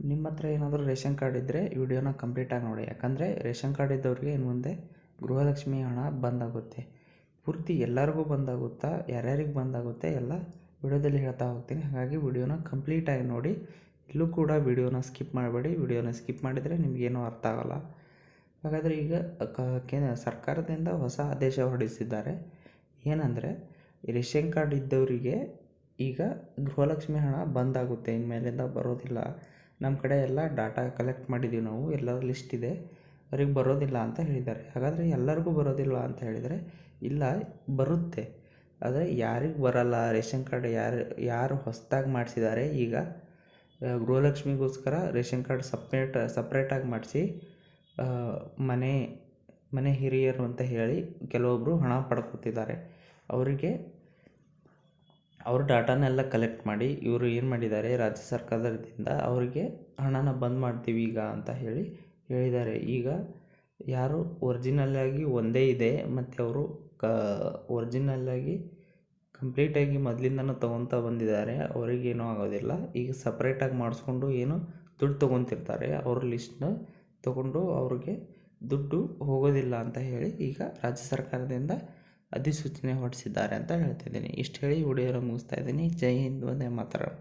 ನಿಮ್ಮ ಹತ್ರ ಏನಾದರೂ ರೇಷನ್ ಕಾರ್ಡ್ ಇದ್ದರೆ ವಿಡಿಯೋನ ಕಂಪ್ಲೀಟಾಗಿ ನೋಡಿ. ಯಾಕಂದರೆ ರೇಷನ್ ಕಾರ್ಡ್ ಇದ್ದವ್ರಿಗೆ ಇನ್ನು ಮುಂದೆ ಗೃಹಲಕ್ಷ್ಮಿ ಹಣ ಬಂದಾಗುತ್ತೆ. ಪೂರ್ತಿ ಎಲ್ಲರಿಗೂ ಬಂದಾಗುತ್ತಾ, ಯಾರ್ಯಾರಿಗೆ ಬಂದಾಗುತ್ತೆ ಎಲ್ಲ ವಿಡಿಯೋದಲ್ಲಿ ಹೇಳ್ತಾ ಹೋಗ್ತೀನಿ. ಹಾಗಾಗಿ ವಿಡಿಯೋನ ಕಂಪ್ಲೀಟಾಗಿ ನೋಡಿ. ಇಲ್ಲೂ ಕೂಡ ವಿಡಿಯೋನ ಸ್ಕಿಪ್ ಮಾಡಬೇಡಿ. ವಿಡಿಯೋನ ಸ್ಕಿಪ್ ಮಾಡಿದರೆ ನಿಮಗೇನೂ ಅರ್ಥ ಆಗೋಲ್ಲ. ಹಾಗಾದರೆ ಈಗ ಸರ್ಕಾರದಿಂದ ಹೊಸ ಆದೇಶ ಹೊರಡಿಸಿದ್ದಾರೆ. ಏನಂದರೆ ರೇಷನ್ ಕಾರ್ಡ್ ಇದ್ದವರಿಗೆ ಈಗ ಗೃಹಲಕ್ಷ್ಮಿ ಹಣ ಬಂದಾಗುತ್ತೆ, ಇನ್ಮೇಲಿಂದ ಬರೋದಿಲ್ಲ. ನಮ್ಮ ಕಡೆ ಎಲ್ಲ ಡಾಟಾ ಕಲೆಕ್ಟ್ ಮಾಡಿದ್ದೀವಿ ನಾವು, ಎಲ್ಲರ ಲಿಸ್ಟ್ ಇದೆ, ಅವ್ರಿಗೆ ಬರೋದಿಲ್ಲ ಅಂತ ಹೇಳಿದ್ದಾರೆ. ಹಾಗಾದರೆ ಎಲ್ಲರಿಗೂ ಬರೋದಿಲ್ಲ ಅಂತ ಹೇಳಿದರೆ ಇಲ್ಲ, ಬರುತ್ತೆ. ಆದರೆ ಯಾರಿಗೆ ಬರಲ್ಲ, ರೇಷನ್ ಕಾರ್ಡ್ ಯಾರು ಹೊಸದಾಗಿ ಮಾಡಿಸಿದ್ದಾರೆ, ಈಗ ಗೃಹಲಕ್ಷ್ಮಿಗೋಸ್ಕರ ರೇಷನ್ ಕಾರ್ಡ್ ಸಪ್ರೇಟಾಗಿ ಮಾಡಿಸಿ ಮನೆ ಹಿರಿಯರು ಅಂತ ಹೇಳಿ ಕೆಲವೊಬ್ಬರು ಹಣ ಪಡ್ಕೊತಿದ್ದಾರೆ. ಅವರಿಗೆ ಅವ್ರ ಡಾಟಾನೆಲ್ಲ ಕಲೆಕ್ಟ್ ಮಾಡಿ ಇವರು ಏನು ಮಾಡಿದ್ದಾರೆ, ರಾಜ್ಯ ಸರ್ಕಾರದಿಂದ ಅವರಿಗೆ ಹಣನ ಬಂದ್ ಮಾಡ್ತೀವಿ ಈಗ ಅಂತ ಹೇಳಿದ್ದಾರೆ. ಈಗ ಯಾರು ಒರಿಜಿನಲ್ಲಾಗಿ ಒಂದೇ ಇದೆ ಮತ್ತು ಅವರು ಒರಿಜಿನಲ್ಲಾಗಿ ಕಂಪ್ಲೀಟಾಗಿ ಮೊದಲಿಂದನೂ ತೊಗೊತಾ ಬಂದಿದ್ದಾರೆ, ಅವರಿಗೇನೂ ಆಗೋದಿಲ್ಲ. ಈಗ ಸಪ್ರೇಟಾಗಿ ಮಾಡಿಸ್ಕೊಂಡು ಏನು ದುಡ್ಡು ತೊಗೊತಿರ್ತಾರೆ, ಅವ್ರ ಲಿಸ್ಟ್ನ ತೊಗೊಂಡು ಅವ್ರಿಗೆ ದುಡ್ಡು ಹೋಗೋದಿಲ್ಲ ಅಂತ ಹೇಳಿ ಈಗ ರಾಜ್ಯ ಸರ್ಕಾರದಿಂದ ಅಧಿಸೂಚನೆ ಹೊರಡಿಸಿದ್ದಾರೆ ಅಂತ ಹೇಳ್ತಿದ್ದೀನಿ. ಇಷ್ಟು ಹೇಳಿ ವಿಡಿಯೋನ ಮುಗಿಸ್ತಾ ಇದ್ದೀನಿ. ಜೈ ಹಿಂದ್, ವಂದೇ ಮಾತರಂ.